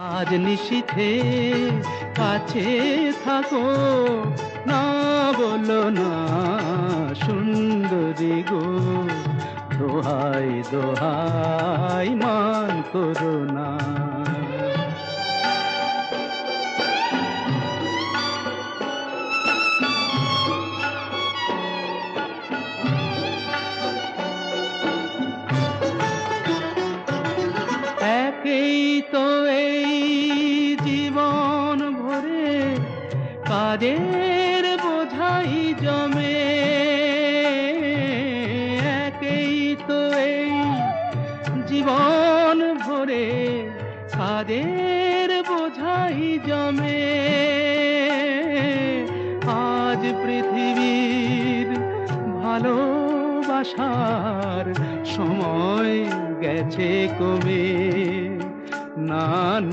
আজ নিশীথে কাছে থাকো, না বলো না সুন্দরী গো, দোহাই দোহাই মান করো না। একেই তো এই জীবন ভরে কাদের বোঝাই জমে, একেই তো এই জীবন ভরে কাদের বোঝাই জমে। আজ পৃথিবীর ভালোবাসার সময় গেছে কমে, না